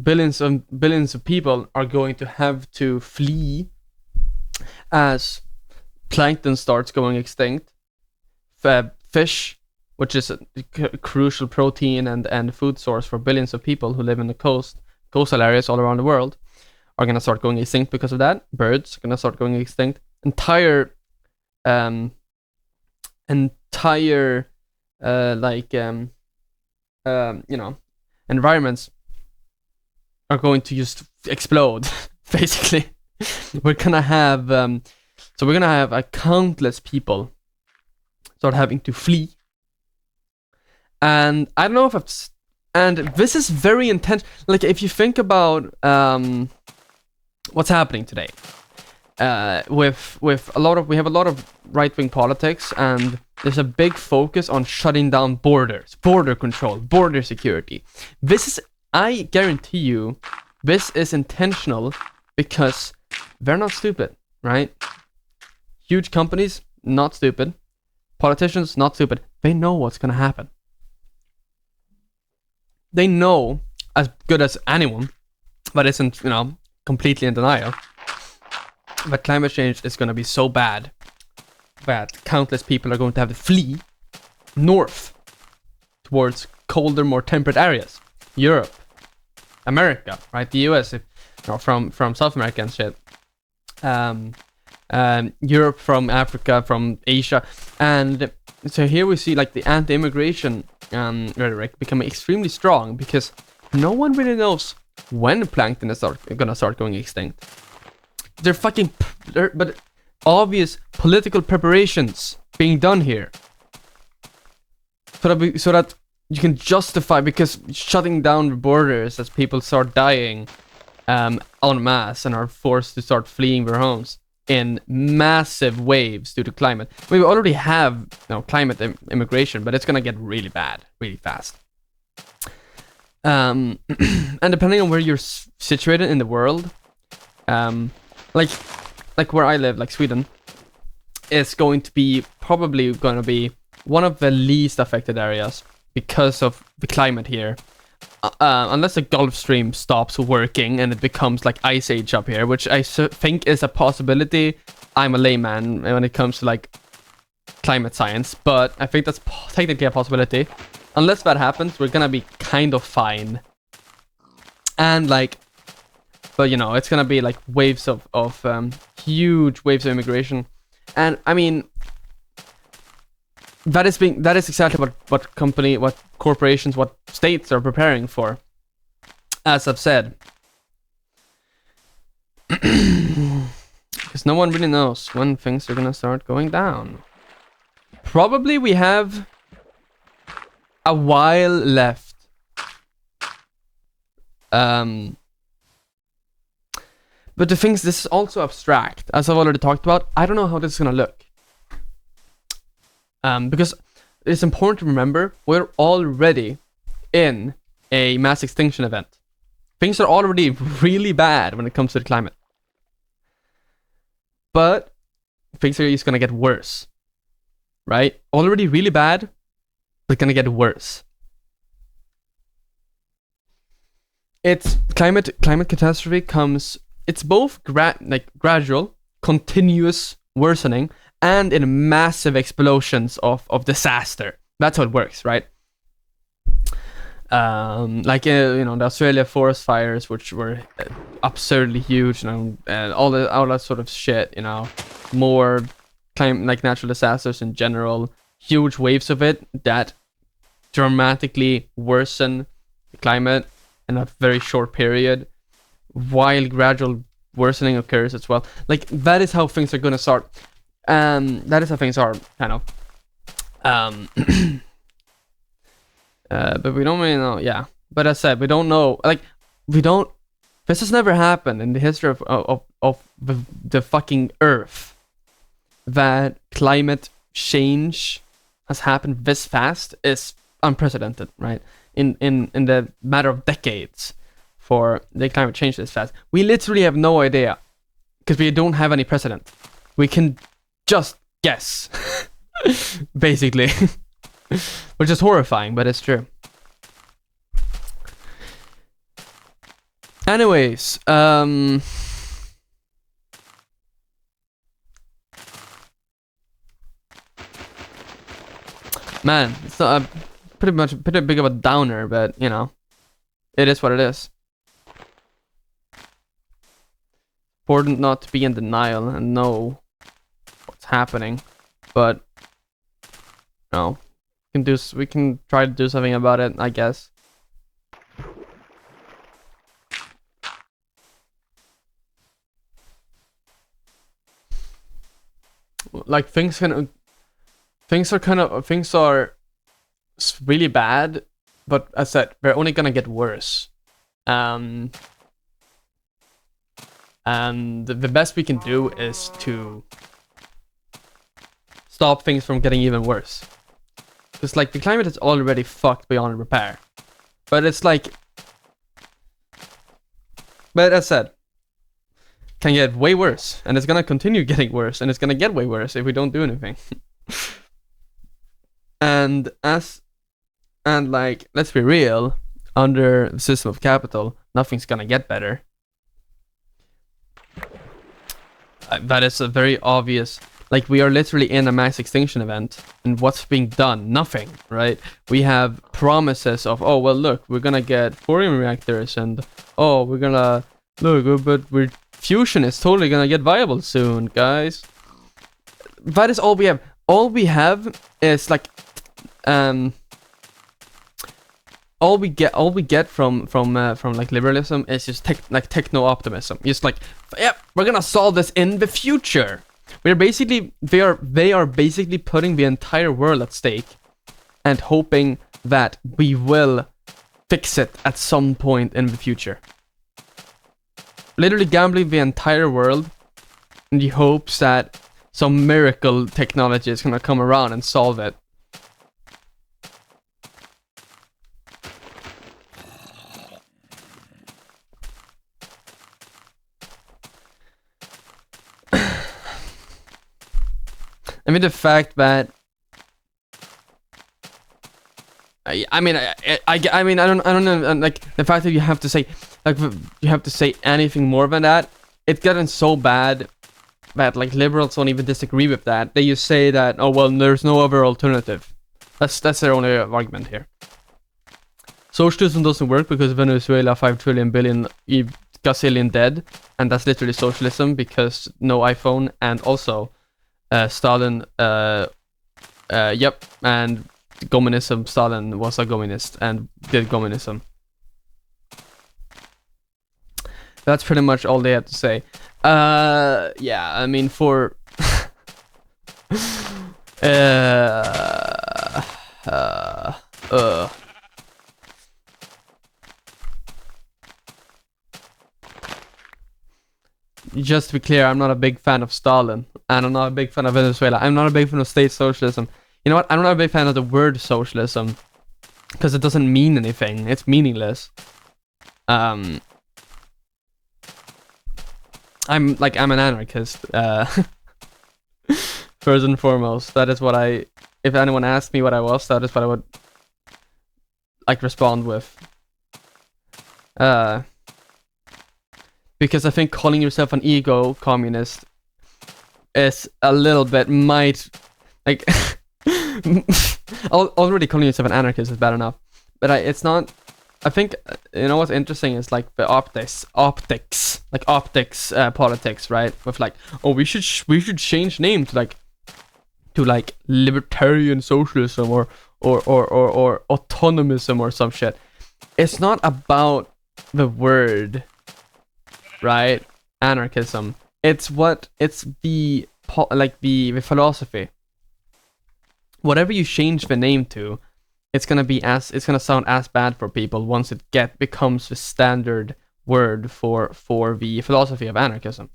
billions of people are going to have to flee as plankton starts going extinct. Fish, which is a crucial protein and food source for billions of people who live in the coastal areas all around the world, are gonna start going extinct because of that. Birds are gonna start going extinct. Entire environments are going to just explode. Basically, we're gonna have countless people start having to flee. And I don't know if and this is very intense. Like, if you think about what's happening today, with we have a lot of right-wing politics, and there's a big focus on shutting down borders, border control, border security. I guarantee you, this is intentional because they're not stupid, right? Huge companies, not stupid. Politicians, not stupid. They know what's gonna happen. They know as good as anyone, but isn't, completely in denial, that climate change is gonna be so bad that countless people are going to have to flee north towards colder, more temperate areas. Europe, America, right? The US, from South America and shit. Europe, from Africa, from Asia. And so here we see like the anti-immigration rhetoric becoming extremely strong because no one really knows when plankton is gonna start going extinct. But obvious political preparations being done here so that you can justify, because shutting down the borders as people start dying en masse and are forced to start fleeing their homes in massive waves due to climate. We already have climate immigration, but it's gonna get really bad really fast. And depending on where you're situated in the world, like where I live, like Sweden, is probably going to be one of the least affected areas because of the climate here. Unless the Gulf Stream stops working and it becomes like Ice Age up here, which I think is a possibility. I'm a layman when it comes to like climate science, but I think that's technically a possibility. Unless that happens, we're gonna be kind of fine. And but it's gonna be like waves of huge waves of immigration. And I mean, that is exactly what corporations, what states are preparing for, as I've said. Because no one really knows when things are gonna start going down. Probably we have a while left. But the things, this is also abstract, as I've already talked about. I don't know how this is gonna look. Because it's important to remember we're already in a mass extinction event. Things are already really bad when it comes to the climate. But things are just gonna get worse. Right? Already really bad, but gonna get worse. It's climate catastrophe comes. It's both gradual, continuous worsening, and in massive explosions of disaster. That's how it works, right? The Australia forest fires, which were absurdly huge, all that sort of shit, more natural disasters in general, huge waves of it that dramatically worsen the climate in a very short period, while gradual worsening occurs as well. Like, that is how things are gonna start. That is how things are, kind of. But we don't really know. Yeah, but as I said, we don't know. Like, we don't. This has never happened in the history of the fucking Earth, that climate change has happened this fast. Is unprecedented, right? In the matter of decades, for the climate change this fast, we literally have no idea, because we don't have any precedent. We can just guess, basically, which is horrifying, but it's true. Anyways, man, it's not pretty big of a downer, but you know, it is what it is. Important not to be in denial and know what's happening, but no, we can try to do something about it, I guess. Like, things are really bad, but as I said, they're only gonna get worse. And the best we can do is to stop things from getting even worse. Because, like, the climate is already fucked beyond repair. But it's like, but as I said, can get way worse, and it's gonna continue getting worse, and it's gonna get way worse if we don't do anything. and like, let's be real, under the system of capital, nothing's gonna get better. That is a very obvious. Like, we are literally in a mass extinction event, and what's being done? Nothing, right? We have promises of, oh well, look, we're gonna get thorium reactors, and oh, we're gonna look, but fusion is totally gonna get viable soon, guys. That is all we have. All we have is like, all we get from like liberalism is just techno optimism. Just like, yep, we're gonna solve this in the future. We're basically they are basically putting the entire world at stake and hoping that we will fix it at some point in the future. Literally gambling the entire world in the hopes that some miracle technology is gonna come around and solve it. I mean, the fact that I mean, I don't know, like, the fact that you have to say, like, you have to say anything more than that, it's gotten so bad that, like, liberals don't even disagree with that. They just say that, oh well, there's no other alternative. That's their only argument here. Socialism doesn't work because Venezuela 5 trillion billion gazillion dead, and that's literally socialism, because no iPhone, and also Stalin, yep, and communism. Stalin was a communist and did communism. That's pretty much all they had to say. Yeah, I mean, for just to be clear, I'm not a big fan of Stalin, and I'm not a big fan of Venezuela. I'm not a big fan of state socialism. You know what? I'm not a big fan of the word socialism, because it doesn't mean anything. It's meaningless. I'm an anarchist. First and foremost, that is what I. If anyone asked me what I was, that is what I would like respond with. Because I think calling yourself an ego communist is a little bit like already calling yourself an anarchist is bad enough, but it's not. I think, you know, what's interesting is like the optics, like optics politics, right? With like, oh, we should change name to like libertarian socialism or autonomism or some shit. It's not about the word, right? Anarchism. It's the the philosophy, whatever you change the name to, it's gonna sound as bad for people once it becomes the standard word for the philosophy of anarchism.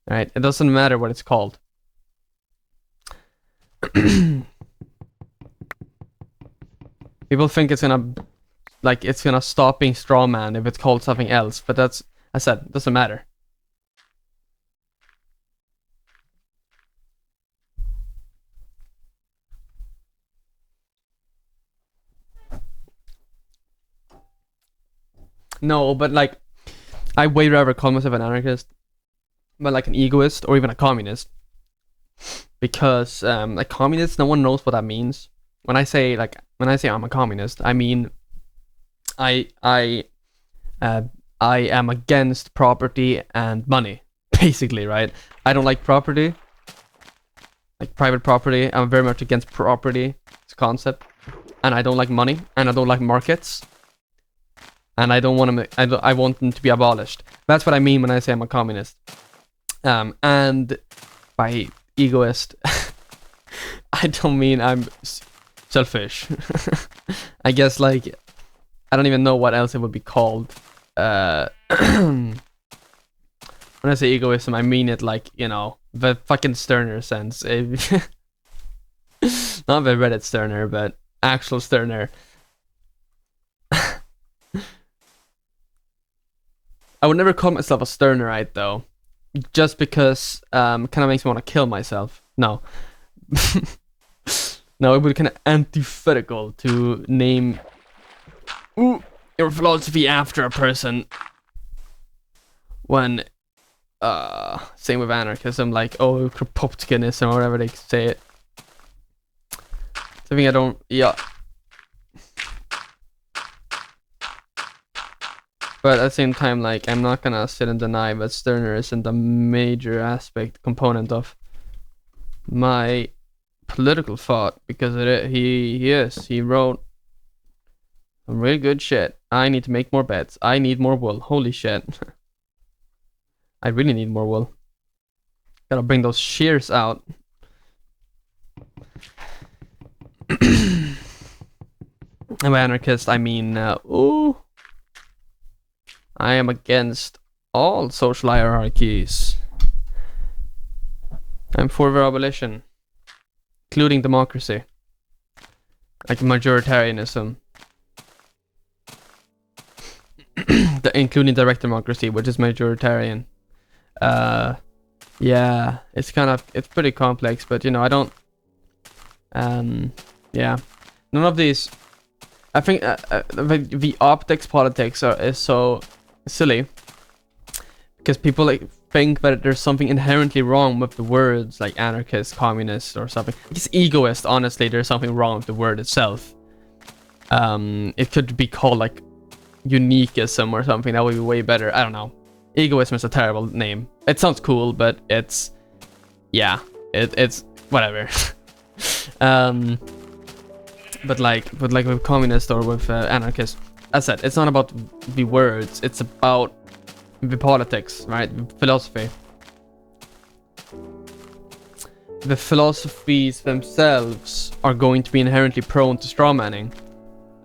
Right? It doesn't matter what it's called. People think it's gonna stop being strawman if it's called something else, but that's, I said, it doesn't matter. No, but like, I way rather call myself an anarchist, but like an egoist or even a communist, because like communist, no one knows what that means. When I say I'm a communist, I mean I am against property and money, basically, right? I don't like property, like private property. I'm very much against property, it's a concept, and I don't like money, and I don't like markets, and I don't want to. I want them to be abolished. That's what I mean when I say I'm a communist. And by egoist, I don't mean I'm selfish. I guess, like, I don't even know what else it would be called. When I say egoism, I mean it like, you know, the fucking Sterner sense. Not the Reddit Sterner, but actual Sterner. I would never call myself a Sternerite, though. Just because kind of makes me want to kill myself. No. No, it would be kind of antithetical to name your philosophy after a person when same with anarchism, like, oh, Kropotkianism or whatever they say it. Something I don't, yeah. But at the same time, like, I'm not gonna sit and deny that Stirner isn't a major component of my political thought, because he wrote some really good shit. I need to make more beds. I need more wool. Holy shit. I really need more wool. Gotta bring those shears out. I'm an anarchist, I mean, I am against all social hierarchies. I'm for their abolition, including democracy, like majoritarianism, including direct democracy, which is majoritarian. Yeah, it's pretty complex, but you know, I don't. Yeah, none of these. I think the optics politics is so silly because people like think that there's something inherently wrong with the words like anarchist, communist, or something. It's egoist. Honestly, there's something wrong with the word itself. It could be called like uniquism or something. That would be way better. I don't know. Egoism is a terrible name. It sounds cool, but it's it's whatever. But like with communist or with anarchist, as I said, it's not about the words, it's about the politics, right? Philosophy. The philosophies themselves are going to be inherently prone to strawmanning,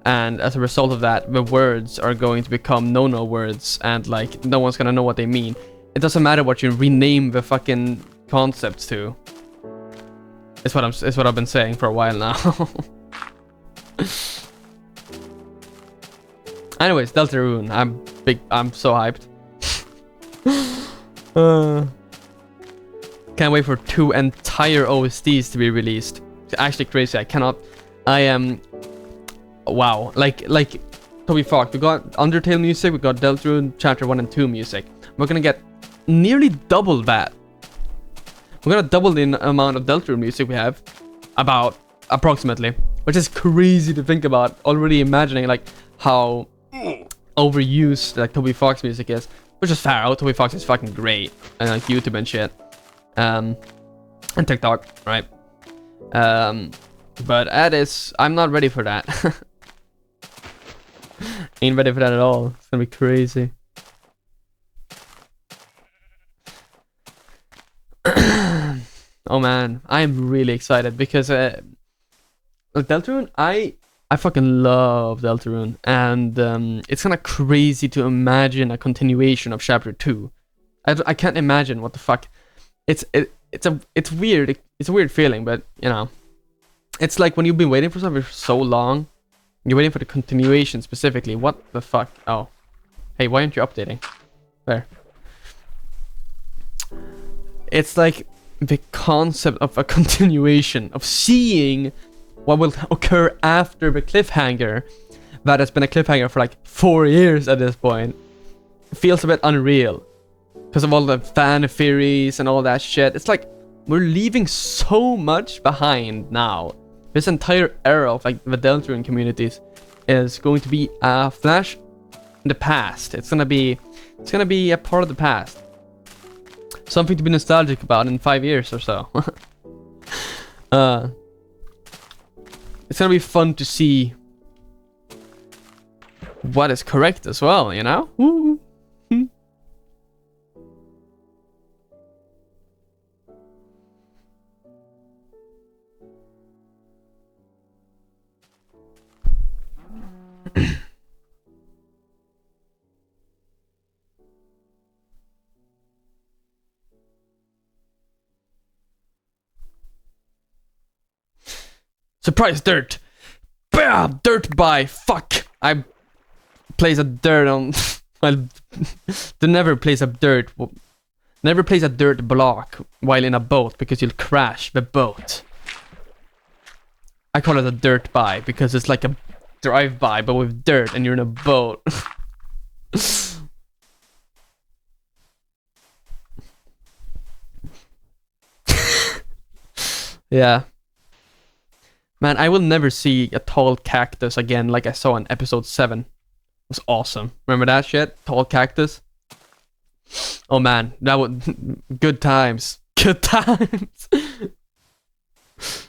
and as a result of that, the words are going to become no words, and like no one's gonna know what they mean. It doesn't matter what you rename the fucking concepts to. It's what I've been saying for a while now. Anyways, Deltarune, I'm so hyped. Can't wait for 2 entire OSTs to be released. It's actually crazy. I am wow. Like Toby Fox, we got Undertale music, we got Deltarune Chapter 1 and 2 music. We're gonna get nearly double that. We're gonna double the amount of Deltarune music we have, approximately, which is crazy to think about. Already imagining like how overused like Toby Fox music is, which is fair out. Toby Fox is fucking great, and like YouTube and shit, and TikTok, right? But I'm not ready for that. Ain't ready for that at all. It's gonna be crazy. Oh man, I'm really excited because Deltarune, I fucking love Deltarune, and it's kind of crazy to imagine a continuation of Chapter 2. I can't imagine what the fuck. It's weird. It's a weird feeling, but you know, it's like when you've been waiting for something for so long, you're waiting for the continuation specifically. What the fuck? Oh, hey, why aren't you updating? There. It's like the concept of a continuation, of seeing what will occur after the cliffhanger that has been a cliffhanger for like 4 years at this point. It feels a bit unreal because of all the fan theories and all that shit. It's like we're leaving so much behind now. This entire era of like the Deltarune communities is going to be a flash in the past. It's gonna be a part of the past. Something to be nostalgic about in 5 years or so. It's gonna be fun to see what is correct as well, you know? Woo. Surprise dirt! Bam! Dirt by fuck! I place a dirt on. Well, they never place a dirt. Never place a dirt block while in a boat because you'll crash the boat. I call it a dirt by because it's like a drive by but with dirt and you're in a boat. Yeah. Man, I will never see a tall cactus again like I saw in episode 7. It was awesome. Remember that shit? Tall cactus? Oh man, that was good times. Good times. It's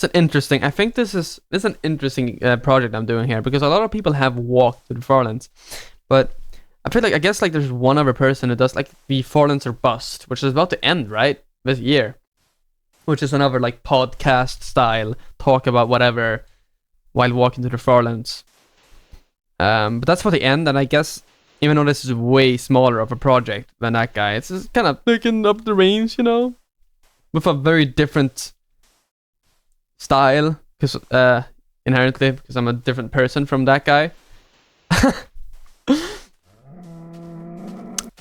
an interesting. I think this is an interesting project I'm doing here because a lot of people have walked to the Farlands, but I feel like I guess like there's one other person who does like the Farlands or Bust, which is about to end right this year, which is another like podcast style talk about whatever while walking to the Farlands. But that's for the end, and I guess even though this is way smaller of a project than that guy, it's just kind of picking up the range, you know, with a very different style, because inherently, because I'm a different person from that guy.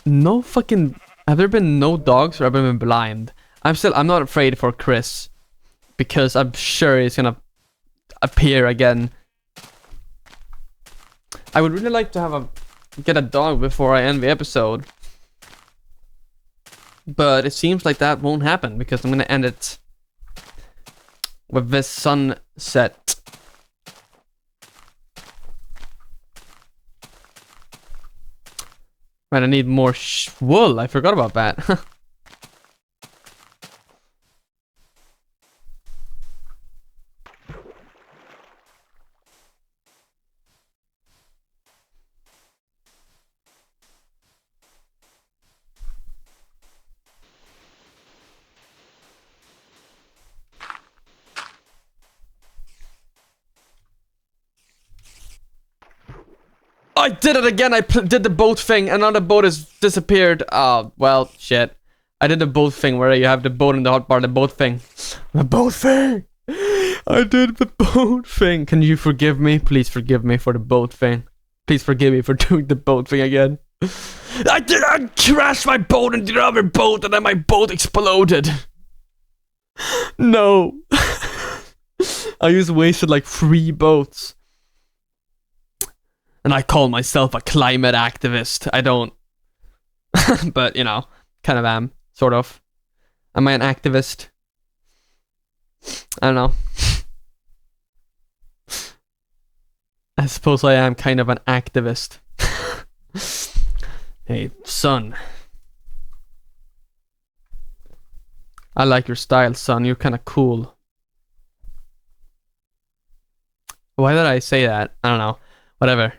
No fucking. Have there been no dogs or have I been blind? I'm not afraid for Chris because I'm sure he's gonna appear again. I would really like to get a dog before I end the episode, but it seems like that won't happen because I'm gonna end it with this sunset. Right, I need more wool. I forgot about that. I did it again. I did the boat thing. Another boat has disappeared. Oh, well, shit. I did the boat thing where you have the boat in the hotbar, the boat thing. The boat thing. I did the boat thing. Can you forgive me? Please forgive me for the boat thing. Please forgive me for doing the boat thing again. I crashed my boat into the other boat and then my boat exploded. No. I just wasted like 3 boats. And I call myself a climate activist. I don't. But, you know, kind of am. Sort of. Am I an activist? I don't know. I suppose I am kind of an activist. Hey, son. I like your style, son. You're kind of cool. Why did I say that? I don't know. Whatever.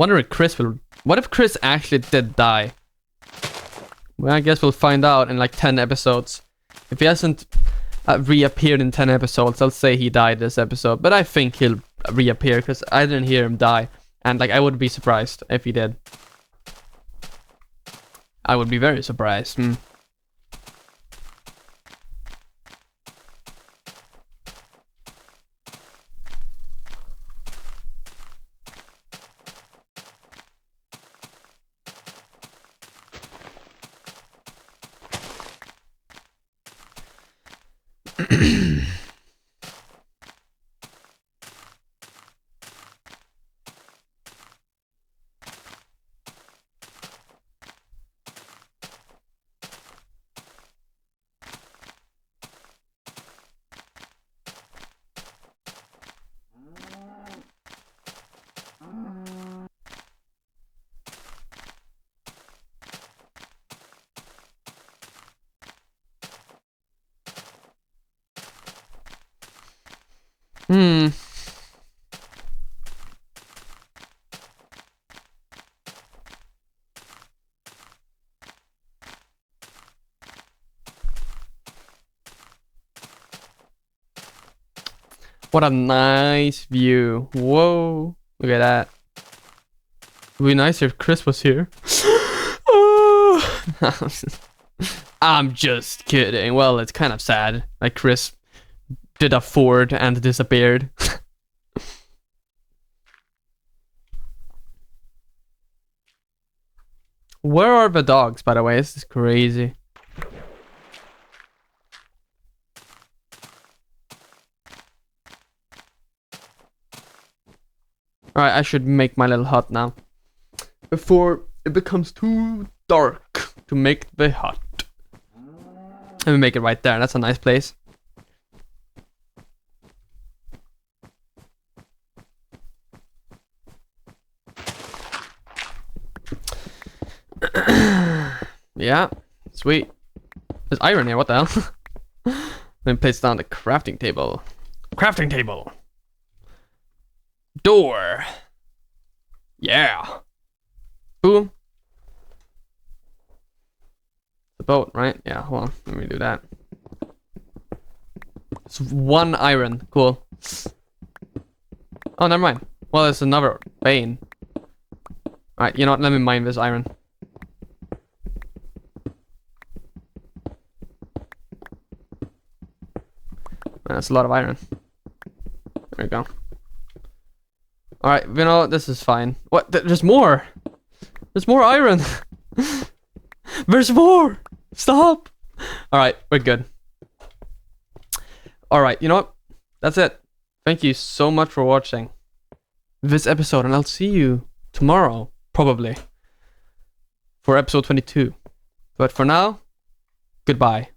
Wonder if Chris will... What if Chris actually did die? Well, I guess we'll find out in like 10 episodes. If he hasn't reappeared in 10 episodes, I'll say he died this episode. But I think he'll reappear because I didn't hear him die. And like, I would be surprised if he did. I would be very surprised. What a nice view. Whoa. Look at that. It would be nice if Chris was here. I'm just kidding. Well, it's kind of sad. Like Chris did a ford and disappeared. Where are the dogs, by the way? This is crazy. Alright, I should make my little hut now. Before it becomes too dark to make the hut. Let me make it right there. That's a nice place. Yeah, sweet. There's iron here, what the hell? Then place down the crafting table. Crafting table! Door! Yeah! Boom! The boat, right? Yeah, hold on, let me do that. It's 1 iron, cool. Oh, never mind. Well, there's another vein. Alright, you know what, let me mine this iron. That's a lot of iron. There we go. Alright, you know, this is fine. What? There's more! There's more iron! There's more! Stop! Alright, we're good. Alright, you know what? That's it. Thank you so much for watching this episode, and I'll see you tomorrow, probably, for episode 22. But for now, goodbye.